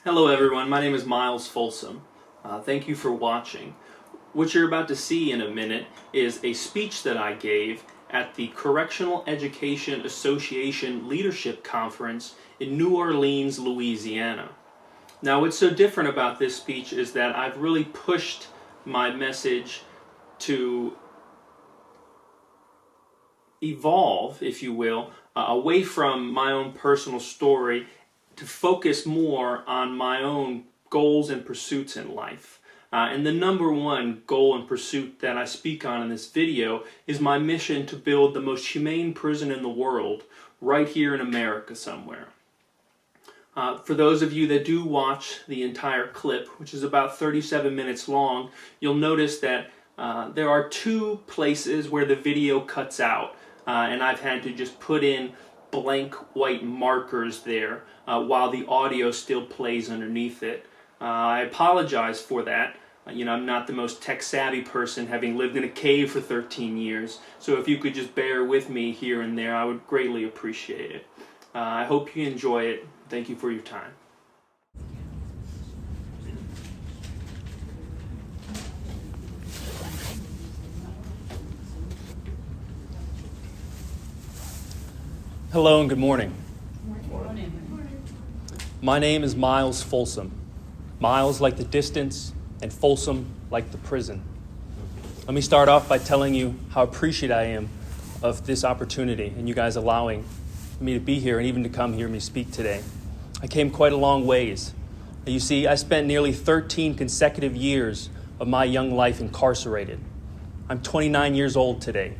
Hello everyone, my name is Miles Folsom. Thank you for watching. What you're about to see in a minute is a speech that I gave at the Correctional Education Association Leadership Conference in New Orleans, Louisiana. Now what's so different about this speech is that I've really pushed my message to evolve, if you will, away from my own personal story to focus more on my own goals and pursuits in life. And the number one goal and pursuit that I speak on in this video is my mission to build the most humane prison in the world right here in America somewhere. For those of you that do watch the entire clip, which is about 37 minutes long, you'll notice that there are two places where the video cuts out, and I've had to just put in blank white markers there while the audio still plays underneath it. I apologize for that. I'm not the most tech-savvy person, having lived in a cave for 13 years, so if you could just bear with me here and there, I would greatly appreciate it. I hope you enjoy it. Thank you for your time. Hello and good morning. My name is Miles Folsom. Miles like the distance and Folsom like the prison. Let me start off by telling you how appreciative I am of this opportunity and you guys allowing me to be here and even to come hear me speak today. I came quite a long ways. You see, I spent nearly 13 consecutive years of my young life incarcerated. I'm 29 years old today.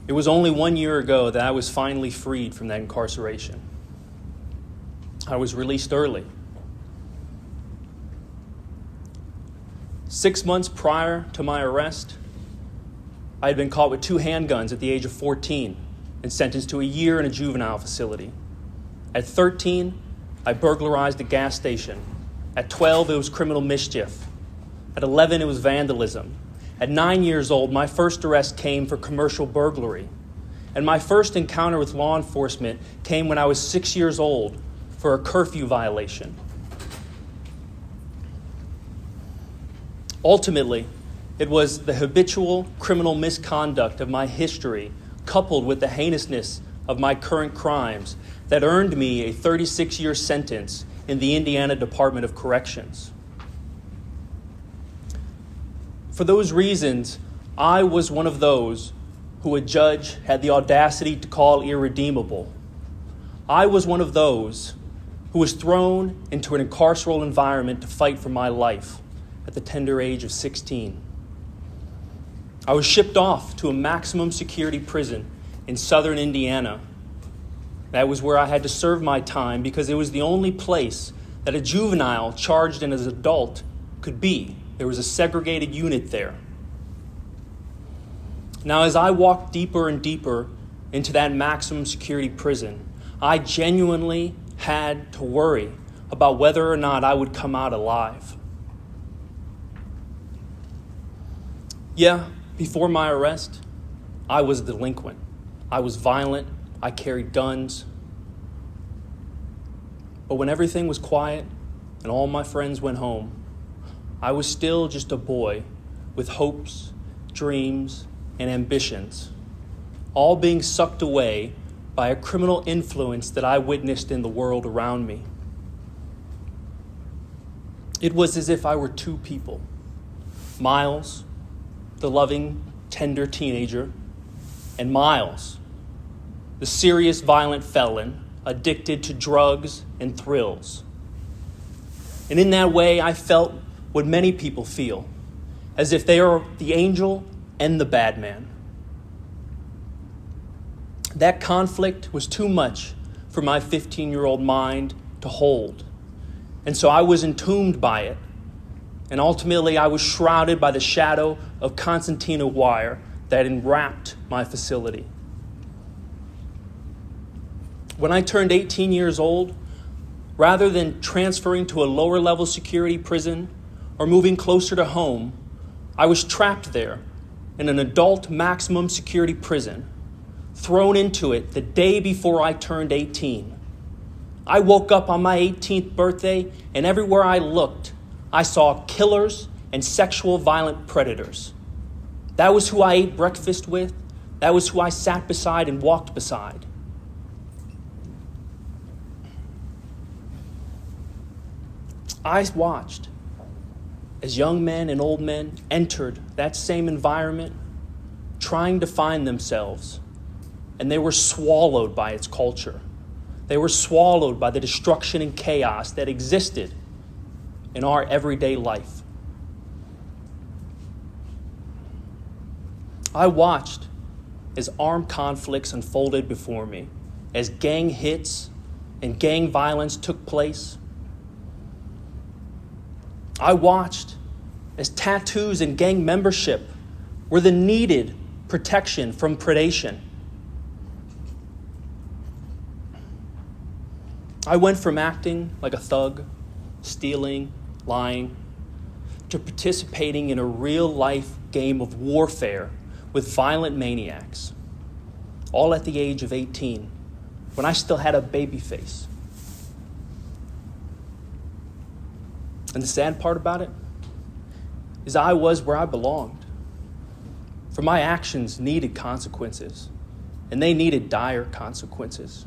It was only 1 year ago that I was finally freed from that incarceration. I was released early. 6 months prior to my arrest, I had been caught with 2 handguns at the age of 14 and sentenced to a year in a juvenile facility. At 13, I burglarized a gas station. At 12, it was criminal mischief. At 11, it was vandalism. At 9 years old, my first arrest came for commercial burglary. And my first encounter with law enforcement came when I was 6 years old for a curfew violation. Ultimately, it was the habitual criminal misconduct of my history, coupled with the heinousness of my current crimes, that earned me a 36-year sentence in the Indiana Department of Corrections. For those reasons, I was one of those who a judge had the audacity to call irredeemable. I was one of those who was thrown into an carceral environment to fight for my life at the tender age of 16. I was shipped off to a maximum security prison in southern Indiana. That was where I had to serve my time because it was the only place that a juvenile charged as an adult could be. There was a segregated unit there. Now, as I walked deeper and deeper into that maximum security prison, I genuinely had to worry about whether or not I would come out alive. Yeah, before my arrest, I was a delinquent. I was violent. I carried guns. But when everything was quiet and all my friends went home, I was still just a boy with hopes, dreams, and ambitions, all being sucked away by a criminal influence that I witnessed in the world around me. It was as if I were two people. Miles, the loving, tender teenager, and Miles, the serious, violent felon, addicted to drugs and thrills. And in that way, I felt what many people feel, as if they are the angel and the bad man. That conflict was too much for my 15-year-old mind to hold. And so I was entombed by it. And ultimately, I was shrouded by the shadow of concertina wire that enwrapped my facility. When I turned 18 years old, rather than transferring to a lower-level security prison or moving closer to home, I was trapped there in an adult maximum security prison, thrown into it the day before I turned 18. I woke up on my 18th birthday, and everywhere I looked, I saw killers and sexual violent predators. That was who I ate breakfast with. That was who I sat beside and walked beside. I watched as young men and old men entered that same environment, trying to find themselves, and they were swallowed by its culture. They were swallowed by the destruction and chaos that existed in our everyday life. I watched as armed conflicts unfolded before me, as gang hits and gang violence took place. I watched as tattoos and gang membership were the needed protection from predation. I went from acting like a thug, stealing, lying, to participating in a real-life game of warfare with violent maniacs, all at the age of 18, when I still had a baby face. And the sad part about it is I was where I belonged. For my actions needed consequences, and they needed dire consequences.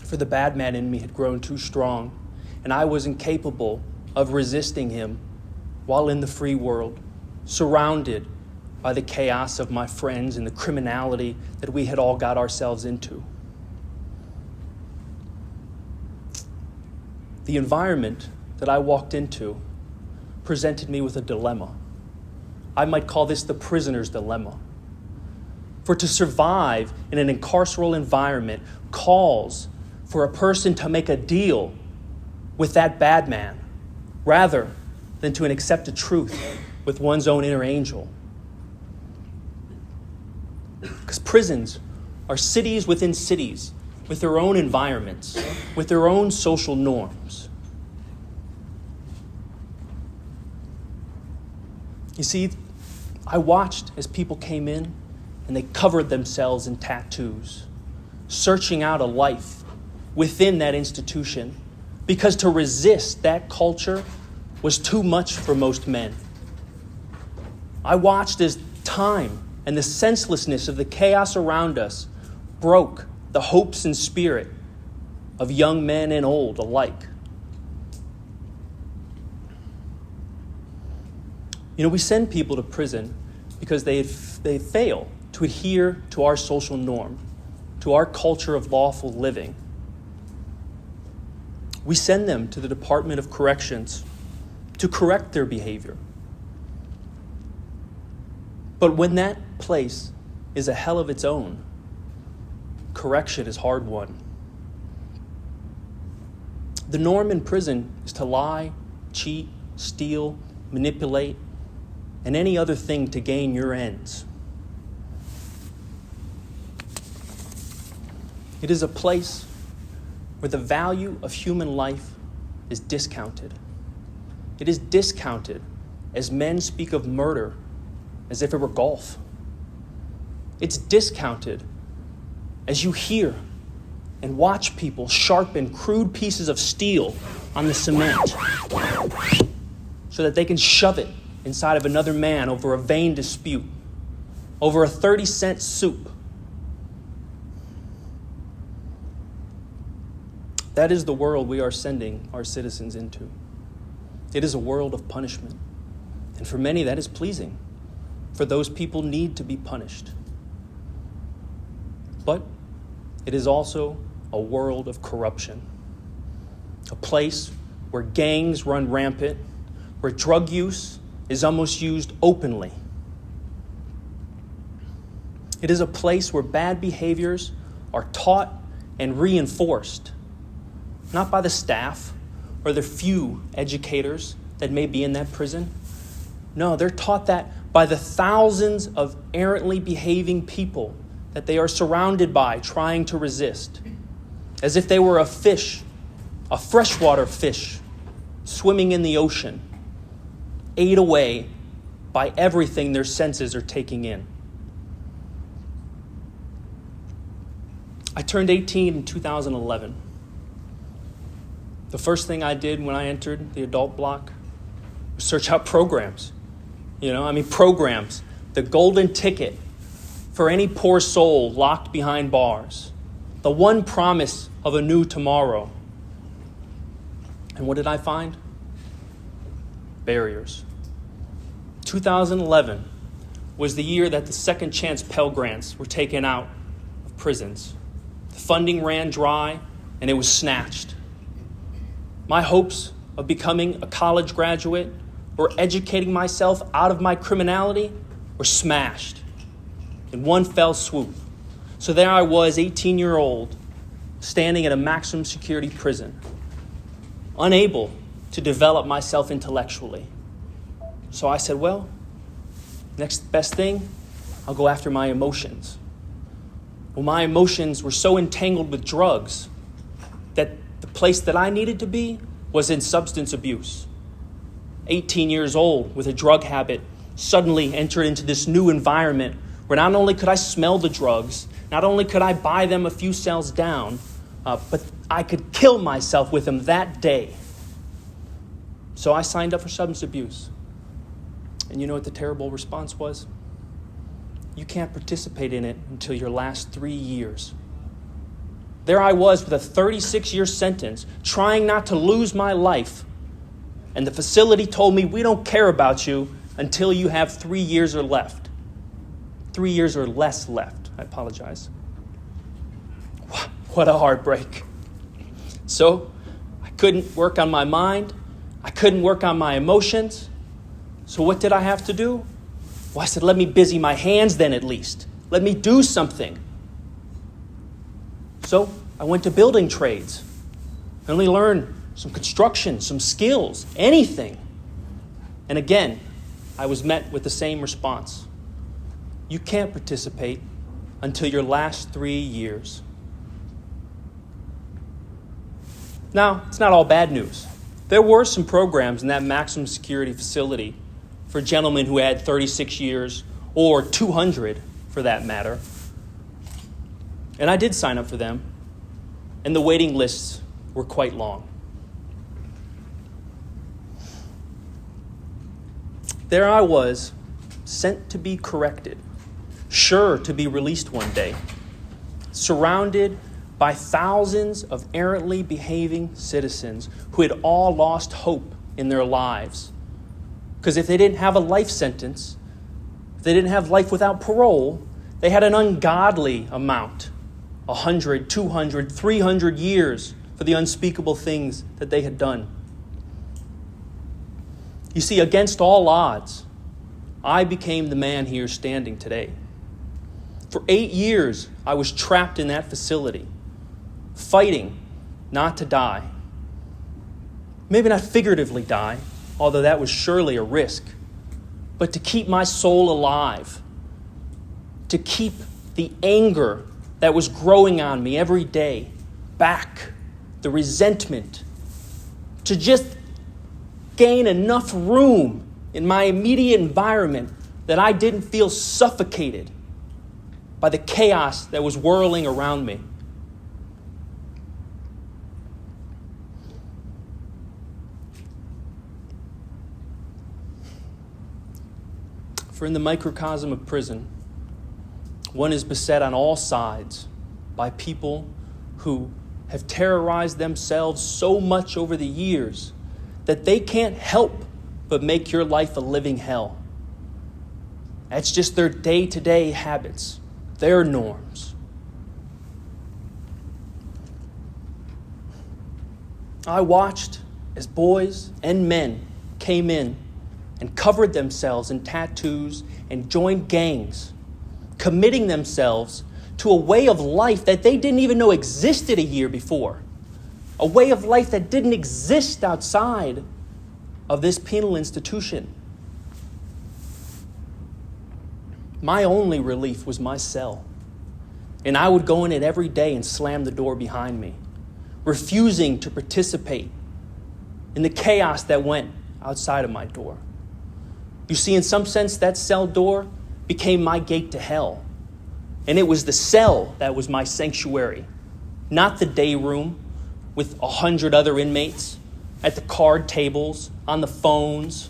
For the bad man in me had grown too strong, and I was incapable of resisting him while in the free world, surrounded by the chaos of my friends and the criminality that we had all got ourselves into. The environment that I walked into presented me with a dilemma. I might call this the prisoner's dilemma. For to survive in an incarceral environment calls for a person to make a deal with that bad man rather than to accept a truth with one's own inner angel. Because prisons are cities within cities with their own environments, with their own social norms. You see, I watched as people came in and they covered themselves in tattoos, searching out a life within that institution, because to resist that culture was too much for most men. I watched as time and the senselessness of the chaos around us broke the hopes and spirit of young men and old alike. You know, we send people to prison because they fail to adhere to our social norm, to our culture of lawful living. We send them to the Department of Corrections to correct their behavior. But when that place is a hell of its own, correction is hard won. The norm in prison is to lie, cheat, steal, manipulate, and any other thing to gain your ends. It is a place where the value of human life is discounted. It is discounted as men speak of murder as if it were golf. It's discounted as you hear and watch people sharpen crude pieces of steel on the cement so that they can shove it inside of another man over a vain dispute, over a 30-cent soup. That is the world we are sending our citizens into. It is a world of punishment. And for many, that is pleasing, for those people need to be punished. But it is also a world of corruption, a place where gangs run rampant, where drug use is almost used openly. It is a place where bad behaviors are taught and reinforced, not by the staff or the few educators that may be in that prison. No, they're taught that by the thousands of errantly behaving people that they are surrounded by trying to resist, as if they were a fish, a freshwater fish, swimming in the ocean, ate away by everything their senses are taking in. I turned 18 in 2011. The first thing I did when I entered the adult block was search out programs. Programs. The golden ticket for any poor soul locked behind bars. The one promise of a new tomorrow. And what did I find? Barriers. 2011 was the year that the second chance Pell Grants were taken out of prisons. The funding ran dry and it was snatched. My hopes of becoming a college graduate or educating myself out of my criminality were smashed in one fell swoop. So there I was, 18-year-old, standing in a maximum security prison, unable to develop myself intellectually. So I said, well, next best thing, I'll go after my emotions. Well, my emotions were so entangled with drugs that the place that I needed to be was in substance abuse. 18 years old with a drug habit, suddenly entered into this new environment where not only could I smell the drugs, not only could I buy them a few cells down, but I could kill myself with them that day. So I signed up for substance abuse. And you know what the terrible response was? You can't participate in it until your last 3 years. There I was with a 36-year sentence, trying not to lose my life. And the facility told me, we don't care about you until you have 3 years or left. 3 years or less left. I apologize. What a heartbreak. So I couldn't work on my mind. I couldn't work on my emotions. So what did I have to do? Well, I said, let me busy my hands then at least. Let me do something. So I went to building trades. I only learned some construction, some skills, anything. And again, I was met with the same response. You can't participate until your last 3 years. Now, it's not all bad news. There were some programs in that maximum security facility for gentlemen who had 36 years or 200 for that matter. And I did sign up for them, and the waiting lists were quite long. There I was, sent to be corrected, sure to be released one day, surrounded by thousands of errantly behaving citizens who had all lost hope in their lives. Because if they didn't have a life sentence, if they didn't have life without parole, they had an ungodly amount, 100, 200, 300 years for the unspeakable things that they had done. You see, against all odds, I became the man here standing today. For 8 years, I was trapped in that facility, fighting not to die. Maybe not figuratively die, although that was surely a risk, but to keep my soul alive, to keep the anger that was growing on me every day back, the resentment, to just gain enough room in my immediate environment that I didn't feel suffocated by the chaos that was whirling around me. For in the microcosm of prison, one is beset on all sides by people who have terrorized themselves so much over the years that they can't help but make your life a living hell. That's just their day-to-day habits, their norms. I watched as boys and men came in and covered themselves in tattoos and joined gangs, committing themselves to a way of life that they didn't even know existed a year before, a way of life that didn't exist outside of this penal institution. My only relief was my cell, and I would go in it every day and slam the door behind me, refusing to participate in the chaos that went outside of my door. You see, in some sense, that cell door became my gate to hell. And it was the cell that was my sanctuary, not the day room with 100 other inmates at the card tables, on the phones.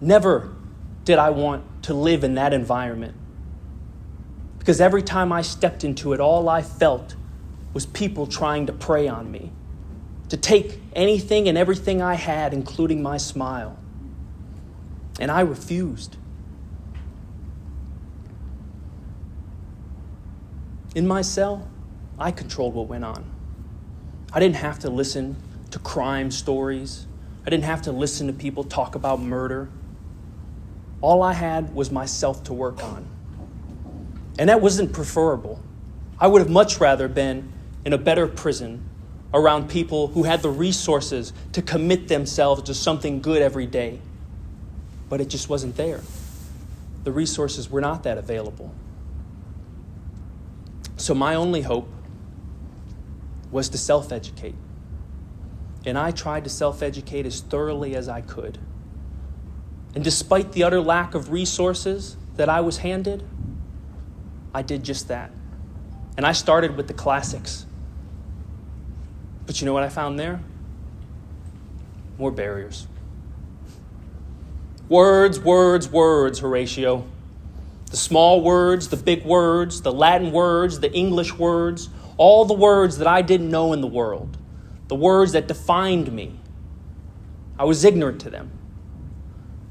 Never did I want to live in that environment, because every time I stepped into it, all I felt was people trying to prey on me, to take anything and everything I had, including my smile. And I refused. In my cell, I controlled what went on. I didn't have to listen to crime stories. I didn't have to listen to people talk about murder. All I had was myself to work on. And that wasn't preferable. I would have much rather been in a better prison around people who had the resources to commit themselves to something good every day. But it just wasn't there. The resources were not that available. So my only hope was to self-educate. And I tried to self-educate as thoroughly as I could. And despite the utter lack of resources that I was handed, I did just that. And I started with the classics. But you know what I found there? More barriers. Words, words, words, Horatio. The small words, the big words, the Latin words, the English words, all the words that I didn't know in the world, the words that defined me. I was ignorant to them.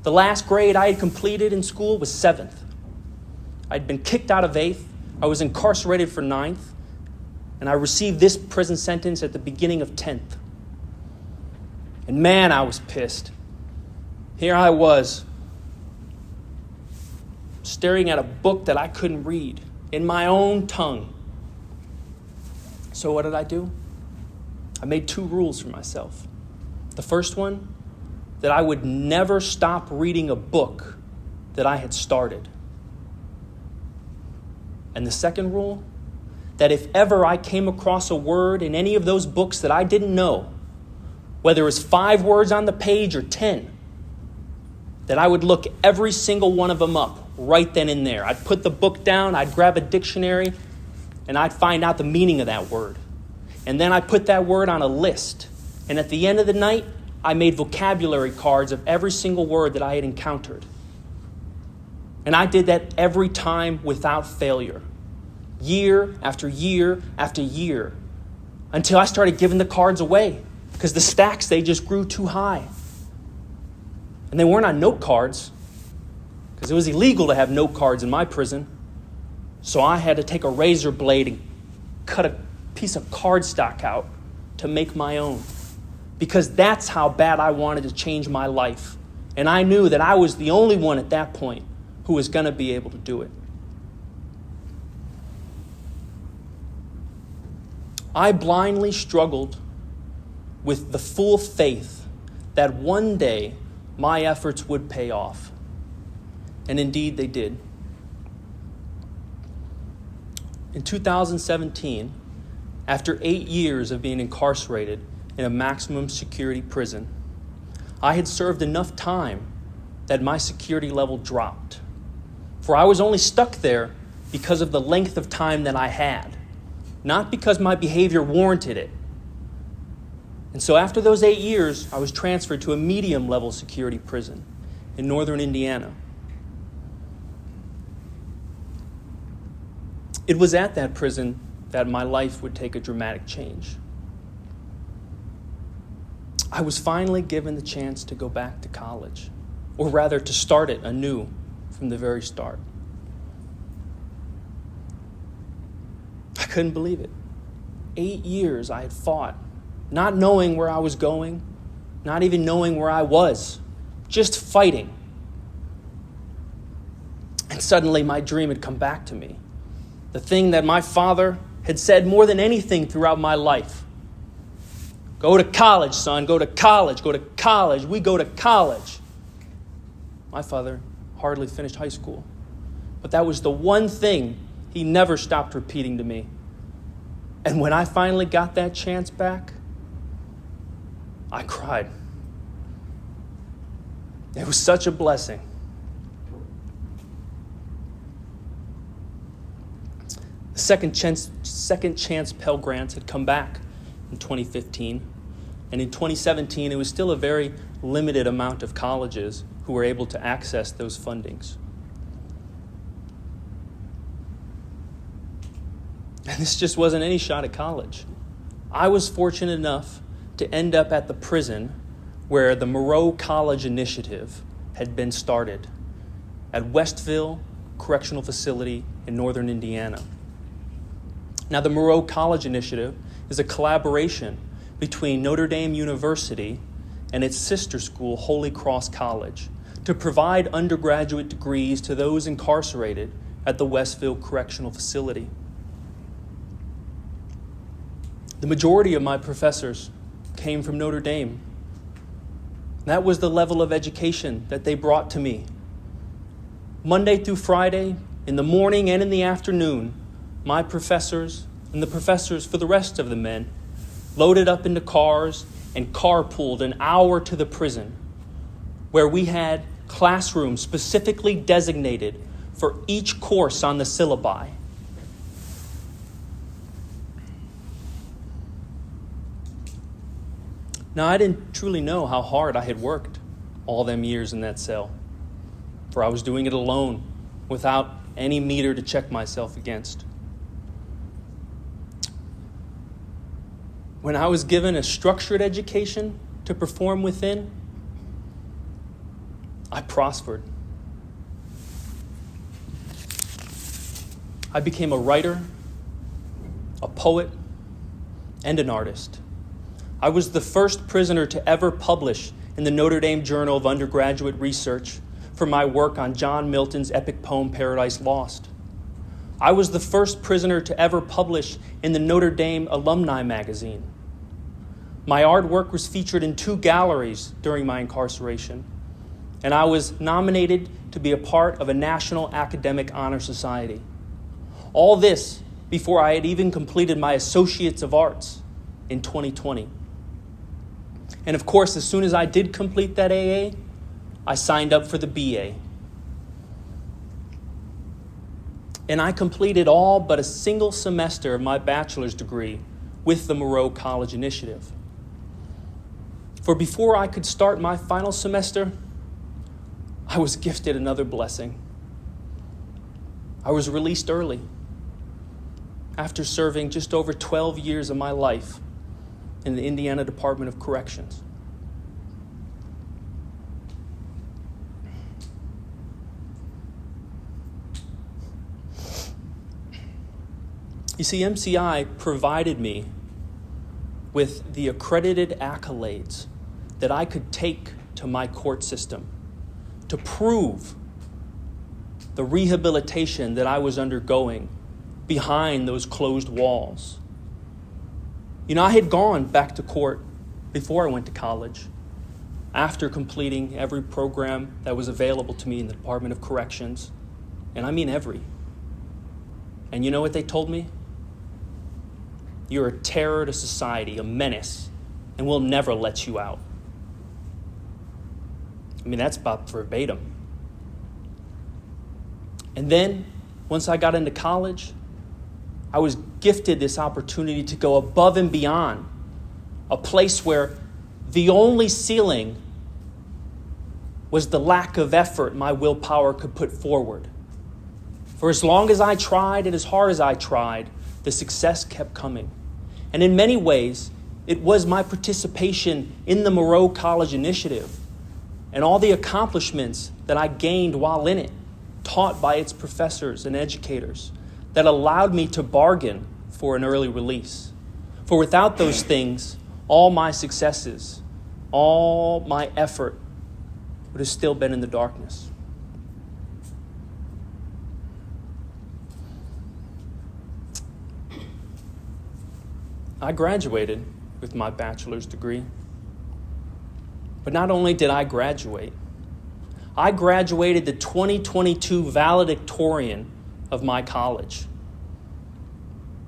The last grade I had completed in school was 7th. I'd been kicked out of 8th. I was incarcerated for 9th. And I received this prison sentence at the beginning of 10th. And man, I was pissed. Here I was, staring at a book that I couldn't read in my own tongue. So what did I do? I made 2 rules for myself. The first one, that I would never stop reading a book that I had started. And the second rule, that if ever I came across a word in any of those books that I didn't know, whether it was 5 words on the page or 10, that I would look every single one of them up right then and there. I'd put the book down, I'd grab a dictionary, and I'd find out the meaning of that word. And then I'd put that word on a list. And at the end of the night, I made vocabulary cards of every single word that I had encountered. And I did that every time without failure. Year after year after year. Until I started giving the cards away. Because the stacks, they just grew too high. And they weren't on note cards. Because it was illegal to have note cards in my prison. So I had to take a razor blade and cut a piece of cardstock out to make my own. Because that's how bad I wanted to change my life. And I knew that I was the only one at that point who was going to be able to do it. I blindly struggled with the full faith that one day my efforts would pay off. And indeed they did. In 2017, after 8 years of being incarcerated in a maximum security prison, I had served enough time that my security level dropped. For I was only stuck there because of the length of time that I had, not because my behavior warranted it. And so after those 8 years, I was transferred to a medium-level security prison in northern Indiana. It was at that prison that my life would take a dramatic change. I was finally given the chance to go back to college, or rather to start it anew from the very start. I couldn't believe it. 8 years I had fought, not knowing where I was going, not even knowing where I was, just fighting. And suddenly my dream had come back to me. The thing that my father had said more than anything throughout my life. Go to college, son. Go to college. Go to college. We go to college. My father hardly finished high school. But that was the one thing he never stopped repeating to me. And when I finally got that chance back, I cried. It was such a blessing. Second chance Pell Grants had come back in 2015. And in 2017, it was still a very limited amount of colleges who were able to access those fundings. And this just wasn't any shot at college. I was fortunate enough to end up at the prison where the Moreau College Initiative had been started at Westville Correctional Facility in northern Indiana. Now, the Moreau College Initiative is a collaboration between Notre Dame University and its sister school, Holy Cross College, to provide undergraduate degrees to those incarcerated at the Westville Correctional Facility. The majority of my professors came from Notre Dame. That was the level of education that they brought to me. Monday through Friday, in the morning and in the afternoon, my professors and the professors for the rest of the men loaded up into cars and carpooled an hour to the prison, where we had classrooms specifically designated for each course on the syllabi. Now, I didn't truly know how hard I had worked all them years in that cell, for I was doing it alone, without any meter to check myself against. When I was given a structured education to perform within, I prospered. I became a writer, a poet, and an artist. I was the first prisoner to ever publish in the Notre Dame Journal of Undergraduate Research for my work on John Milton's epic poem Paradise Lost. I was the first prisoner to ever publish in the Notre Dame Alumni Magazine. My artwork was featured in 2 galleries during my incarceration, and I was nominated to be a part of a National Academic Honor Society. All this before I had even completed my Associates of Arts in 2020. And of course, as soon as I did complete that AA, I signed up for the BA. And I completed all but a single semester of my bachelor's degree with the Moreau College Initiative. For before I could start my final semester, I was gifted another blessing. I was released early after serving just over 12 years of my life in the Indiana Department of Corrections. You see, MCI provided me with the accredited accolades that I could take to my court system to prove the rehabilitation that I was undergoing behind those closed walls. You know, I had gone back to court before I went to college, after completing every program that was available to me in the Department of Corrections, and I mean every. And you know what they told me? You're a terror to society, a menace, and we'll never let you out. I mean, that's about verbatim. And then, once I got into college, I was gifted this opportunity to go above and beyond, a place where the only ceiling was the lack of effort my willpower could put forward. For as long as I tried and as hard as I tried, the success kept coming. And in many ways, it was my participation in the Moreau College Initiative and all the accomplishments that I gained while in it, taught by its professors and educators, that allowed me to bargain for an early release. For without those things, all my successes, all my effort would have still been in the darkness. I graduated with my bachelor's degree. But not only did I graduate the 2022 valedictorian of my college,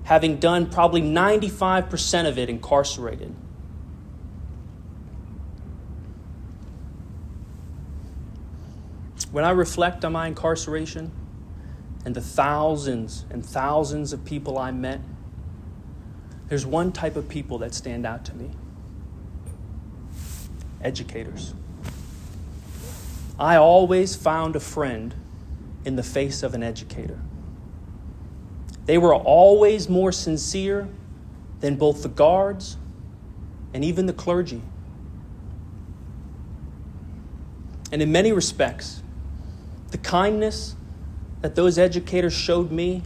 having done probably 95% of it incarcerated. When I reflect on my incarceration and the thousands and thousands of people I met, there's one type of people that stand out to me. Educators. I always found a friend in the face of an educator. They were always more sincere than both the guards and even the clergy. And in many respects, the kindness that those educators showed me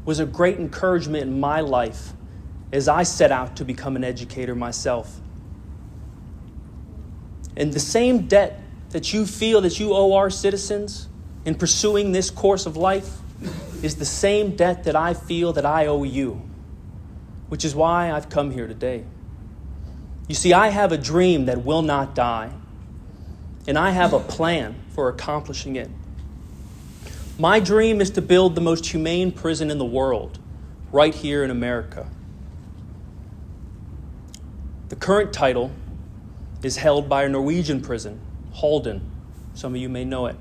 was a great encouragement in my life as I set out to become an educator myself. And the same debt that you feel that you owe our citizens in pursuing this course of life is the same debt that I feel that I owe you, which is why I've come here today. You see, I have a dream that will not die, and I have a plan for accomplishing it. My dream is to build the most humane prison in the world, right here in America. The current title is held by a Norwegian prison, Halden. Some of you may know it.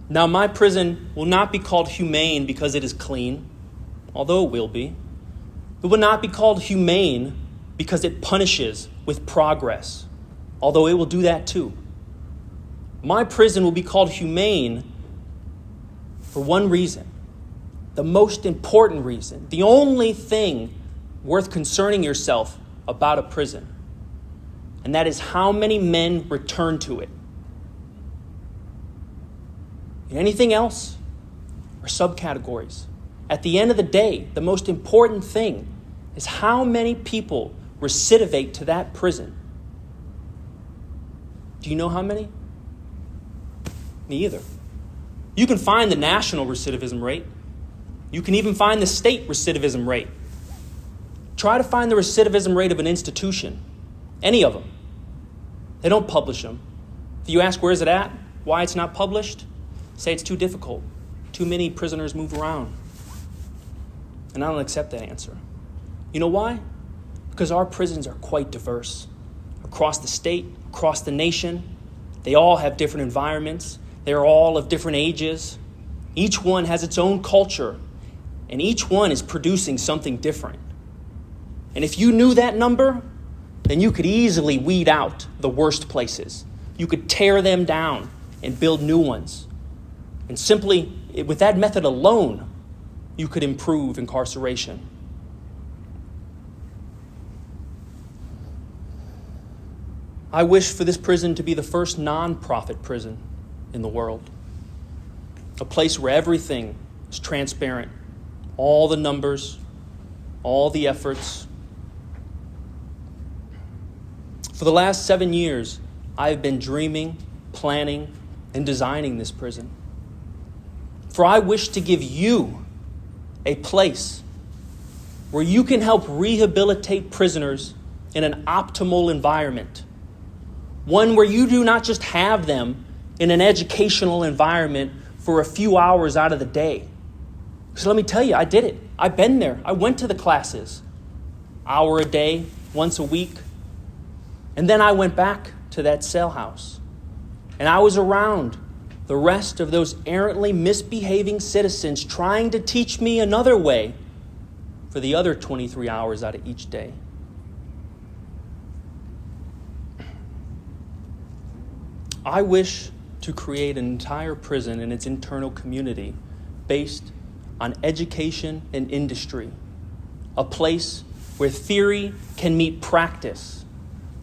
Now, my prison will not be called humane because it is clean, although it will be. It will not be called humane because it punishes with progress, although it will do that too. My prison will be called humane for one reason, the most important reason, the only thing worth concerning yourself about a prison, and that is how many men return to it. And anything else are subcategories. At the end of the day, the most important thing is how many people recidivate to that prison. Do you know how many? Me either. You can find the national recidivism rate. You can even find the state recidivism rate. Try to find the recidivism rate of an institution, any of them. They don't publish them. If you ask where is it at, why it's not published, say it's too difficult. Too many prisoners move around. And I don't accept that answer. You know why? Because our prisons are quite diverse. Across the state, across the nation, they all have different environments. They're all of different ages. Each one has its own culture, and each one is producing something different. And if you knew that number, then you could easily weed out the worst places. You could tear them down and build new ones. And simply, with that method alone, you could improve incarceration. I wish for this prison to be the first non-profit prison in the world. A place where everything is transparent. All the numbers, all the efforts. For the last 7 years, I have been dreaming, planning, and designing this prison. For I wish to give you a place where you can help rehabilitate prisoners in an optimal environment. One where you do not just have them in an educational environment for a few hours out of the day. So let me tell you, I did it. I've been there. I went to the classes. Hour a day, once a week. And then I went back to that cell house. And I was around the rest of those errantly misbehaving citizens trying to teach me another way for the other 23 hours out of each day. I wish to create an entire prison and its internal community based on education and industry, a place where theory can meet practice,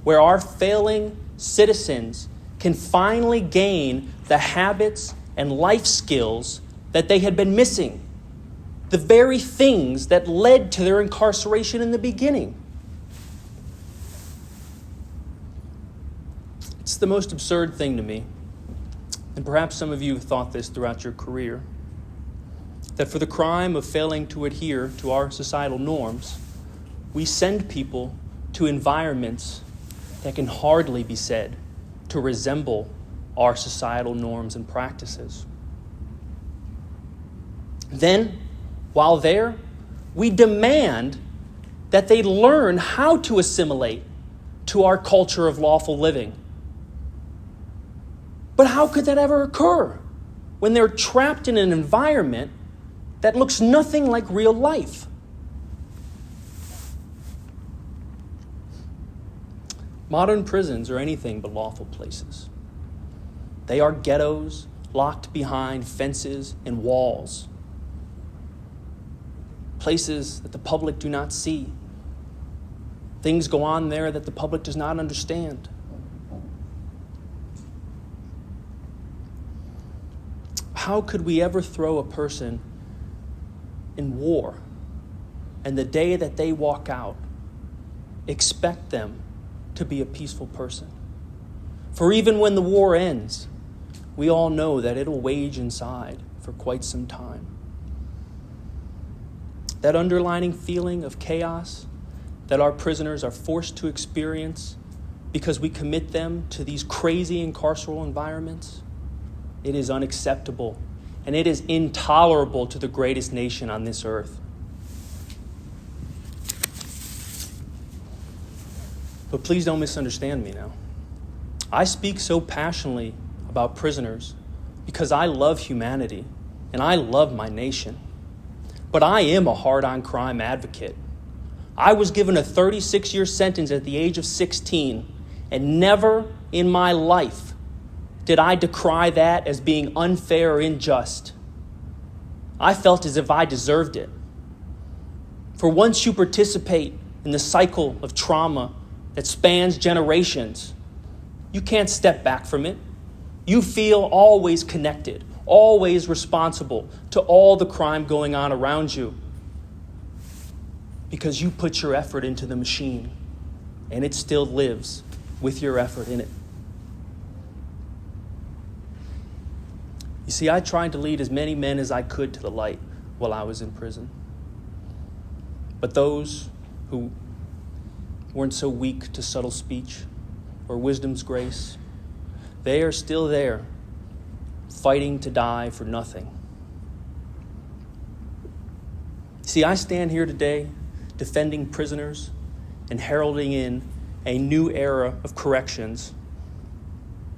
where our failing citizens can finally gain the habits and life skills that they had been missing, the very things that led to their incarceration in the beginning. It's the most absurd thing to me, and perhaps some of you have thought this throughout your career, that for the crime of failing to adhere to our societal norms, we send people to environments that can hardly be said to resemble our societal norms and practices. Then, while there, we demand that they learn how to assimilate to our culture of lawful living. But how could that ever occur? when they're trapped in an environment that looks nothing like real life? Modern prisons are anything but lawful places. They are ghettos locked behind fences and walls. Places that the public do not see. Things go on there that the public does not understand. How could we ever throw a person in war and the day that they walk out, expect them to be a peaceful person? For even when the war ends, we all know that it'll wage inside for quite some time. That underlying feeling of chaos that our prisoners are forced to experience because we commit them to these crazy carceral environments, it is unacceptable, and it is intolerable to the greatest nation on this earth. But please don't misunderstand me now. I speak so passionately about prisoners because I love humanity and I love my nation. But I am a hard-on crime advocate. I was given a 36-year sentence at the age of 16, and never in my life did I decry that as being unfair or unjust. I felt as if I deserved it. For once you participate in the cycle of trauma that spans generations, you can't step back from it. You feel always connected, always responsible to all the crime going on around you because you put your effort into the machine and it still lives with your effort in it. You see, I tried to lead as many men as I could to the light while I was in prison. But those who weren't so weak to subtle speech or wisdom's grace, they are still there, fighting to die for nothing. See, I stand here today defending prisoners and heralding in a new era of corrections,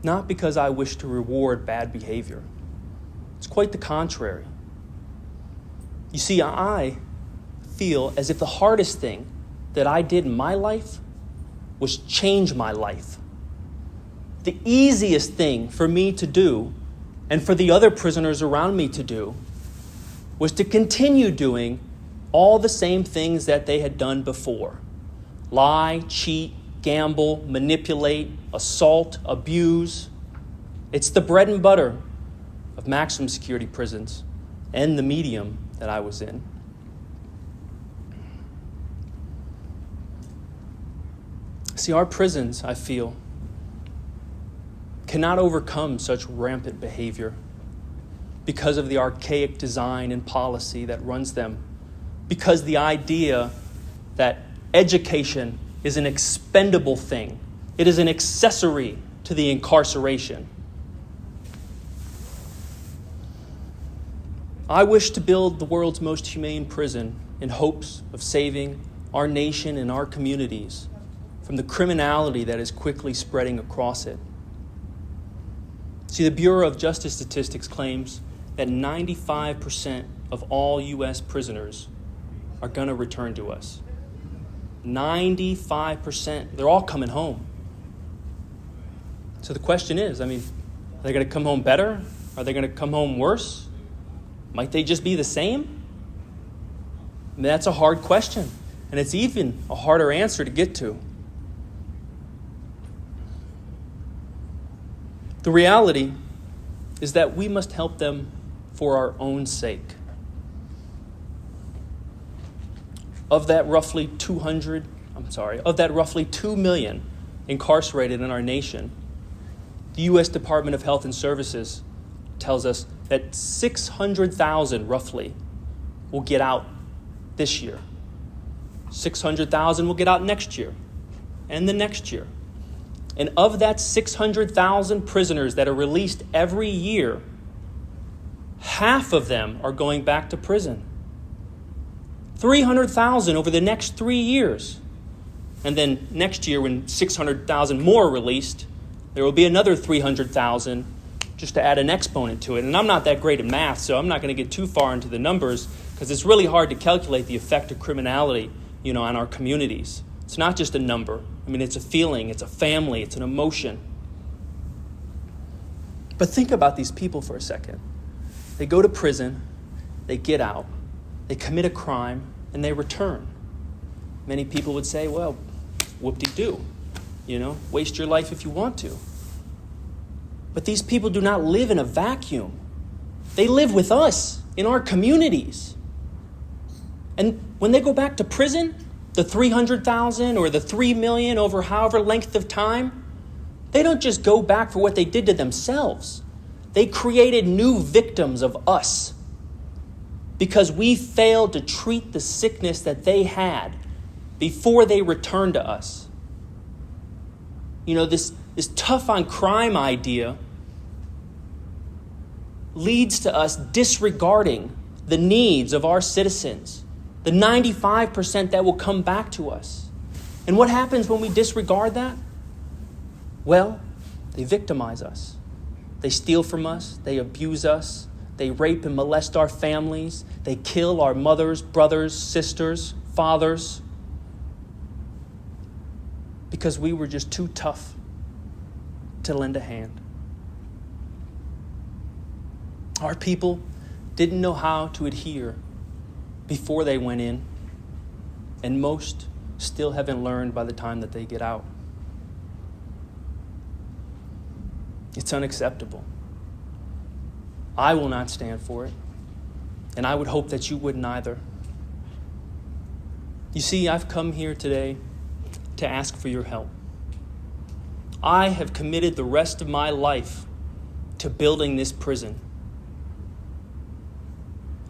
not because I wish to reward bad behavior. It's quite the contrary. You see, I feel as if the hardest thing that I did in my life was change my life. The easiest thing for me to do and for the other prisoners around me to do was to continue doing all the same things that they had done before. Lie, cheat, gamble, manipulate, assault, abuse. It's the bread and butter of maximum security prisons and the medium that I was in. See, our prisons, I feel, cannot overcome such rampant behavior because of the archaic design and policy that runs them, because the idea that education is an expendable thing. It is an accessory to the incarceration. I wish to build the world's most humane prison in hopes of saving our nation and our communities from the criminality that is quickly spreading across it. See, the Bureau of Justice Statistics claims that 95% of all U.S. prisoners are going to return to us. 95%. They're all coming home. So the question is, are they going to come home better? Are they going to come home worse? Might they just be the same? That's a hard question, and it's even a harder answer to get to. The reality is that we must help them for our own sake. Of that roughly 2 million incarcerated in our nation, the U.S. Department of Health and Services tells us that 600,000 roughly will get out this year. 600,000 will get out next year and the next year. And of that 600,000 prisoners that are released every year, half of them are going back to prison. 300,000 over the next 3 years. And then next year, when 600,000 more are released, there will be another 300,000 just to add an exponent to it. And I'm not that great at math, so I'm not going to get too far into the numbers because it's really hard to calculate the effect of criminality, on our communities. It's not just a number. I mean, it's a feeling, it's a family, it's an emotion. But think about these people for a second. They go to prison, they get out, they commit a crime, and they return. Many people would say, well, whoop-de-doo. Waste your life if you want to. But these people do not live in a vacuum. They live with us in our communities. And when they go back to prison, the 300,000 or the 3 million over however length of time, they don't just go back for what they did to themselves. They created new victims of us because we failed to treat the sickness that they had before they returned to us. This tough on crime idea leads to us disregarding the needs of our citizens, the 95% that will come back to us. And what happens when we disregard that? Well, they victimize us. They steal from us. They abuse us. They rape and molest our families. They kill our mothers, brothers, sisters, fathers, because we were just too tough to lend a hand. Our people didn't know how to adhere before they went in, and most still haven't learned by the time that they get out. It's unacceptable. I will not stand for it, and I would hope that you wouldn't either. You see, I've come here today to ask for your help. I have committed the rest of my life to building this prison.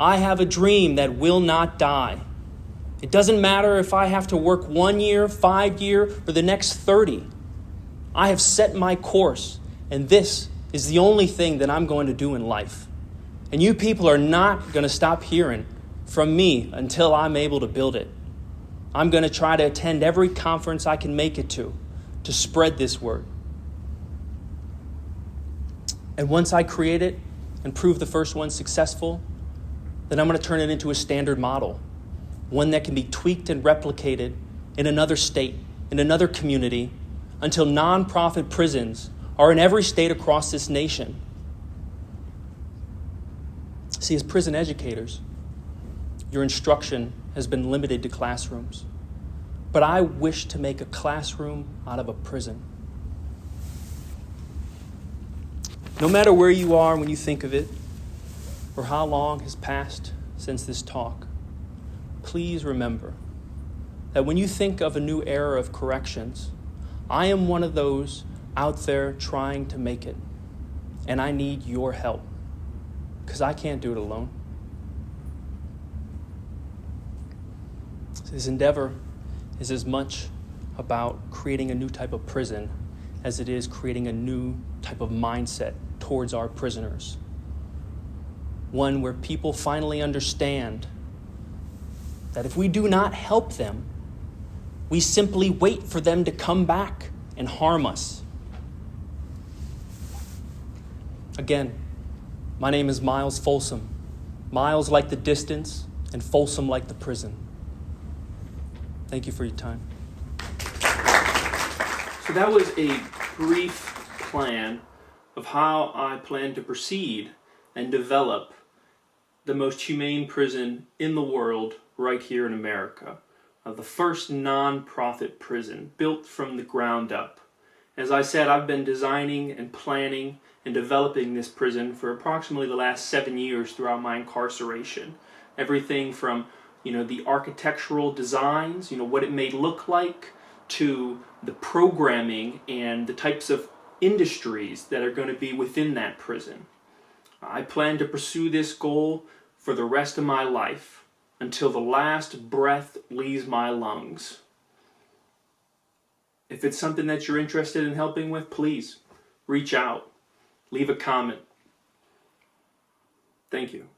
I have a dream that will not die. It doesn't matter if I have to work 1 year, 5 years, or the next 30. I have set my course, and this is the only thing that I'm going to do in life. And you people are not going to stop hearing from me until I'm able to build it. I'm going to try to attend every conference I can make it to spread this word. And once I create it and prove the first one successful, then I'm going to turn it into a standard model, one that can be tweaked and replicated in another state, in another community, until nonprofit prisons are in every state across this nation. See, as prison educators, your instruction has been limited to classrooms. But I wish to make a classroom out of a prison. No matter where you are when you think of it, or how long has passed since this talk, please remember that when you think of a new era of corrections, I am one of those out there trying to make it. And I need your help, because I can't do it alone. This endeavor is as much about creating a new type of prison as it is creating a new type of mindset towards our prisoners. One where people finally understand that if we do not help them, we simply wait for them to come back and harm us. Again, my name is Miles Folsom. Miles like the distance and Folsom like the prison. Thank you for your time. So that was a brief plan of how I plan to proceed and develop the most humane prison in the world right here in America. The first non-profit prison built from the ground up. As I said, I've been designing and planning and developing this prison for approximately the last 7 years throughout my incarceration. Everything from the architectural designs, what it may look like, to the programming and the types of industries that are going to be within that prison. I plan to pursue this goal for the rest of my life until the last breath leaves my lungs. If it's something that you're interested in helping with, please reach out, leave a comment. Thank you.